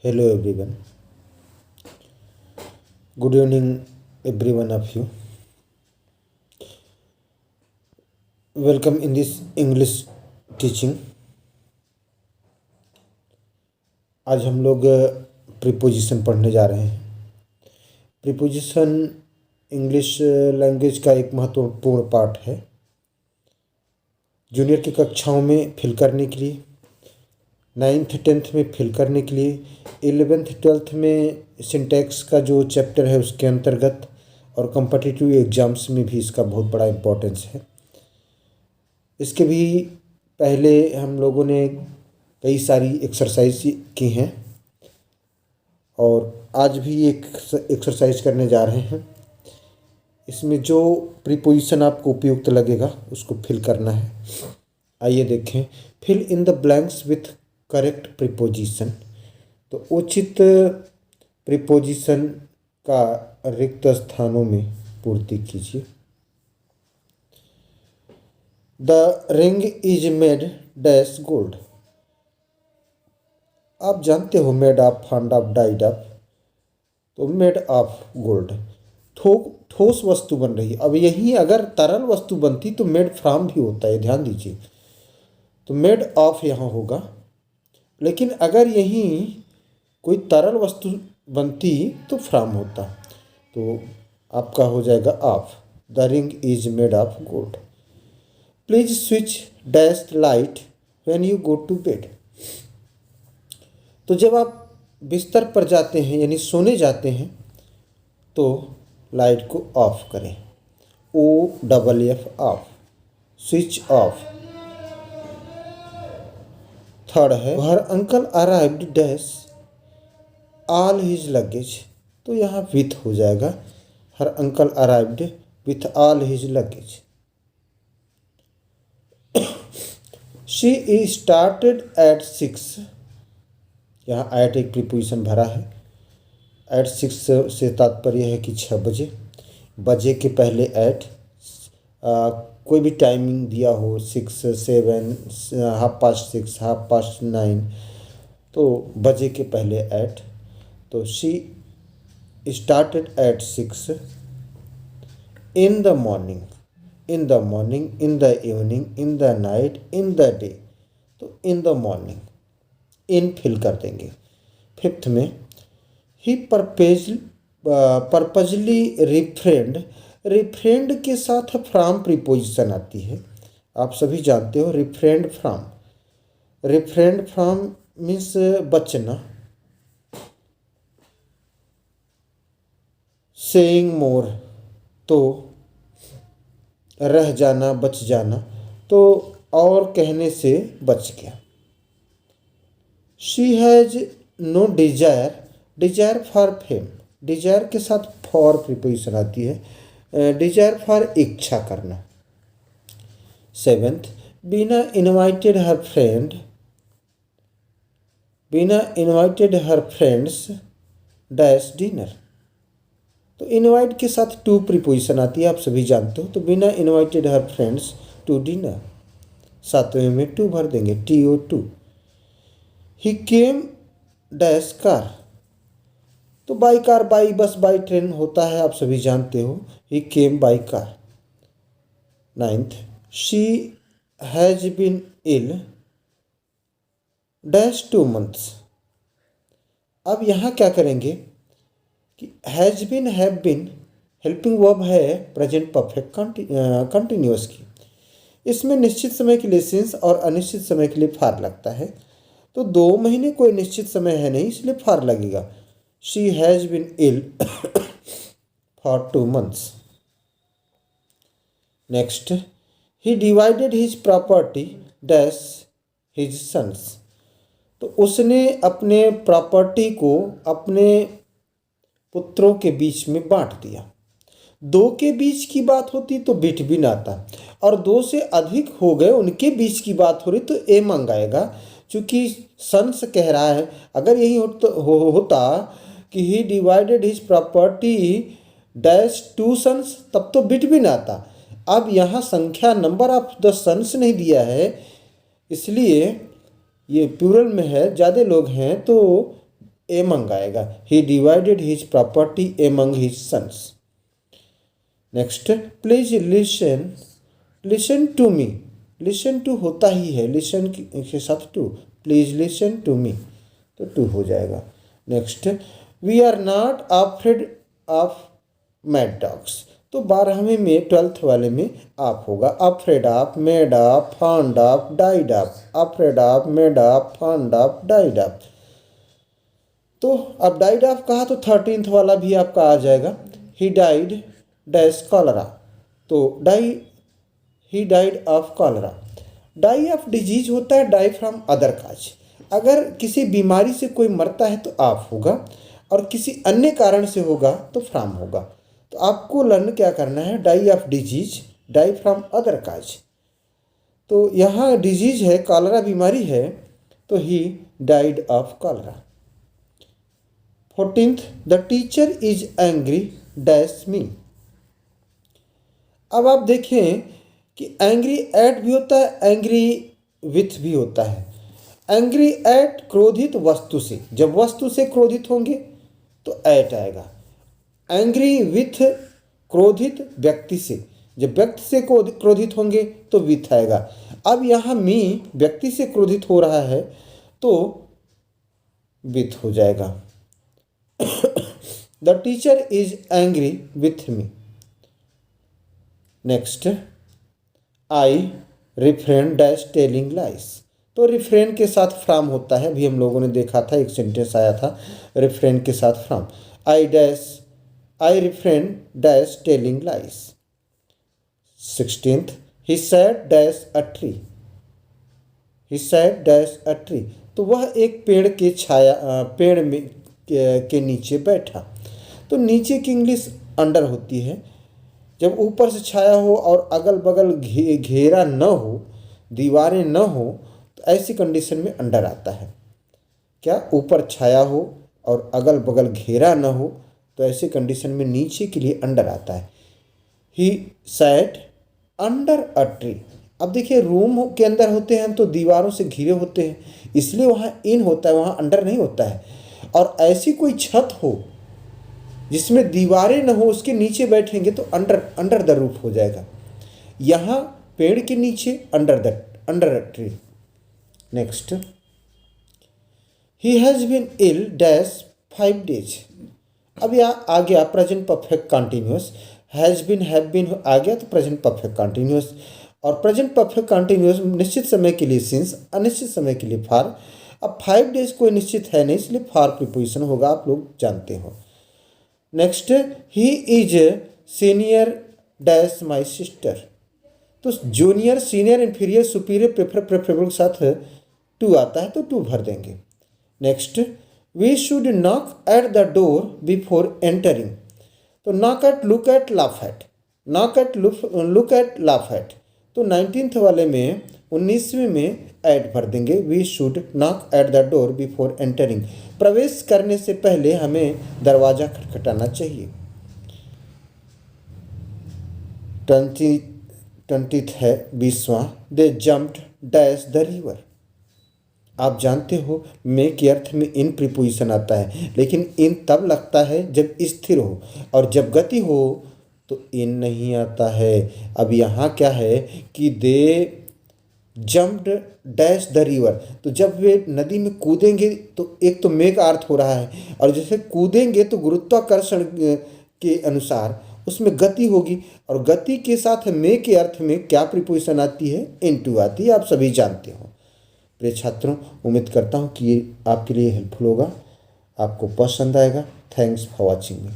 Hello everyone. Good evening every one of you. Welcome in this English teaching. आज हम लोग preposition पढ़ने जा रहे हैं। प्रीपोजिशन इंग्लिश लैंग्वेज का एक महत्वपूर्ण पार्ट है। जूनियर की कक्षाओं में फिल करने के लिए, 9th 10th में फिल करने के लिए, 11th 12th में सिंटैक्स का जो चैप्टर है उसके अंतर्गत, और कॉम्पिटिटिव एग्ज़ाम्स में भी इसका बहुत बड़ा इम्पोर्टेंस है। इसके भी पहले हम लोगों ने कई सारी एक्सरसाइज की हैं और आज भी एक एक्सरसाइज करने जा रहे हैं। इसमें जो प्रीपोजिशन आपको उपयुक्त लगेगा उसको फिल करना है। आइए देखें। Fill in the blanks with correct preposition. तो उचित प्रीपोजिशन का रिक्त स्थानों में पूर्ति कीजिए। The ring is made dash gold. आप जानते हो made of, found of, died of, तो मेड ऑफ गोल्ड ठोस वस्तु बन रही है। अब यही अगर तरल वस्तु बनती तो मेड फ्रॉम भी होता है, ध्यान दीजिए। तो मेड ऑफ यहाँ होगा, लेकिन अगर यहीं कोई तरल वस्तु बनती तो फ्रॉम होता, तो आपका हो जाएगा of. The ring is made of gold. Please switch dash light when you go to bed. तो जब आप बिस्तर पर जाते हैं यानी सोने जाते हैं तो लाइट को ऑफ करें। OFF off, switch off. Third है her uncle arrived dash all his luggage. तो यहाँ विथ हो जाएगा। Her uncle arrived with all his luggage. She is started at 6। यहाँ एट एक प्रीपोजिशन भरा है। एट 6 से तात्पर्य है कि 6 बजे। बजे के पहले एट, कोई भी टाइमिंग दिया हो, 6, 7, 6:30, 9:30, तो बजे के पहले एट। तो she started at 6 in the morning, in the morning, in the evening, in the night, in the day. तो in the morning in fill कर देंगे। फिफ्थ में ही पर्पजली रिफ्रेंड। रिफ्रेंड के साथ फ्रॉम प्रीपोजिशन आती है, आप सभी जानते हो। Refrain from, refrain from means बचना। सेइंग मोर तो रह जाना, बच जाना, तो और कहने से बच गया। She has no desire, desire for fame. Desire के साथ फॉर प्रीपोजिशन आती है। डिजायर फॉर इच्छा करना। 7th Beena invited her friend, Beena invited her friends dash dinner. तो इनवाइट के साथ टू प्रीपोजिशन आती है, आप सभी जानते हो। तो Bina invited her friends to dinner. 7वें में टू भर देंगे, TO2। He came dash car. तो by car, by bus, by train होता है, आप सभी जानते हो। He came by car. 9th she has been ill dash 2 months। अब यहाँ क्या करेंगे कि has been, have been, helping verb है प्रेजेंट परफेक्ट कंटिन्यूअस की। इसमें निश्चित समय के लिए सिंस और अनिश्चित समय के लिए फार लगता है। तो 2 महीने कोई निश्चित समय है नहीं, इसलिए फार लगेगा। She has been ill for 2 months। Next, he divided his property dash his sons. तो उसने अपने प्रॉपर्टी को अपने पुत्रों के बीच में बांट दिया। 2 के बीच की बात होती तो बिट भी ना आता, और 2 से अधिक हो गए उनके बीच की बात हो रही तो ए मंगाएगा। चूंकि सन्स कह रहा है, अगर यही होता कि he divided his property dash 2 sons, तब तो बिट भी ना आता। अब यहाँ संख्या नंबर ऑफ द सन्स नहीं दिया है, इसलिए ये प्लूरल में है, ज़्यादा लोग हैं तो एमंग आएगा, he divided his property among his sons. Next, please listen, listen to me, listen to होता ही है, लिसन के साथ to, please listen to me, तो टू हो जाएगा। Next, we are not afraid of mad dogs, तो 12वें में 12th वाले में आप होगा, afraid of, made of, found of, died of, afraid of, made of, found of, died of. तो अब डाइड ऑफ कहा तो 13th वाला भी आपका आ जाएगा, ही डाइड डैश कॉलरा, तो he died of cholera. Die of disease होता है डाई फ्रॉम अदर काज, अगर किसी बीमारी से कोई मरता है तो आप होगा, और किसी अन्य कारण से होगा तो फ्रॉम होगा। तो आपको लर्न क्या करना है, die of disease, die from other cause. तो यहाँ डिजीज है, कॉलरा बीमारी है, तो he died of cholera. 14th, the teacher is angry dash me. अब आप देखें कि एंग्री एट भी होता है, एंग्री विथ भी होता है। एंग्री एट क्रोधित वस्तु से, जब वस्तु से क्रोधित होंगे तो एट आएगा। एंग्री विथ क्रोधित व्यक्ति से, जब व्यक्ति से क्रोधित होंगे तो विथ आएगा। अब यहाँ मी व्यक्ति से क्रोधित हो रहा है तो विथ हो जाएगा। The teacher is angry with me. Next, I refrain dash telling lies, तो रिफ्रेन के साथ फ्रॉम होता है, अभी हम लोगों ने देखा था, एक सेंटेंस आया था रिफ्रेन के साथ from. I refrain dash telling lies. 16th, he sat dash a tree, he sat dash a tree, तो वह एक पेड़ के छाया, पेड़ में के नीचे बैठा। तो नीचे की इंग्लिश अंडर होती है, जब ऊपर से छाया हो और अगल बगल घेरा न हो, दीवारें न हो, तो ऐसी कंडीशन में अंडर आता है। क्या, ऊपर छाया हो और अगल बगल घेरा न हो, तो ऐसी कंडीशन में नीचे के लिए अंडर आता है। He sat under a tree. अब देखिए, रूम के अंदर होते हैं तो दीवारों से घिरे होते हैं, इसलिए वहाँ इन होता है, वहाँ अंडर नहीं होता है। और ऐसी कोई छत हो जिसमें दीवारें न हो, उसके नीचे बैठेंगे तो अंडर द रूफ हो जाएगा। यहाँ पेड़ के नीचे under the tree. Next, he has been ill dash 5 days। अब यहाँ आ गया present perfect continuous, has been, have been आ गया तो प्रेजेंट परफेक्ट कंटिन्यूअस। और प्रेजेंट परफेक्ट कंटिन्यूअस निश्चित समय के लिए सिंस, अनिश्चित समय के लिए फॉर। अब 5 days कोई निश्चित है नहीं, इसलिए फॉर प्रीपोजिशन होगा, आप लोग जानते हो। Next, he is senior dash my sister, तो junior, senior, inferior, superior, preferable के साथ टू आता है तो टू भर देंगे। Next, we should knock at the door before entering, तो knock at, look at, laugh at, knock at, look at, laugh at, तो 19th वाले में 19वें में एट भर देंगे। We should knock at the door before entering, प्रवेश करने से पहले हमें दरवाज़ा खटखटाना चाहिए। 20th है 20वां, दे जम्प्ड डैश द रिवर। आप जानते हो मे के अर्थ में इन प्रीपोजिशन आता है, लेकिन इन तब लगता है जब स्थिर हो, और जब गति हो तो इन नहीं आता है। अब यहाँ क्या है कि दे जम्प्ड डैश द रिवर, तो जब वे नदी में कूदेंगे तो एक तो मे का अर्थ हो रहा है, और जैसे कूदेंगे तो गुरुत्वाकर्षण के अनुसार उसमें गति होगी, और गति के साथ मे के अर्थ में क्या प्रीपोजिशन आती है, इनटू आती है, आप सभी जानते हो। प्रिय छात्रों, उम्मीद करता हूँ कि ये आपके लिए हेल्पफुल होगा, आपको पसंद आएगा। Thanks for watching me.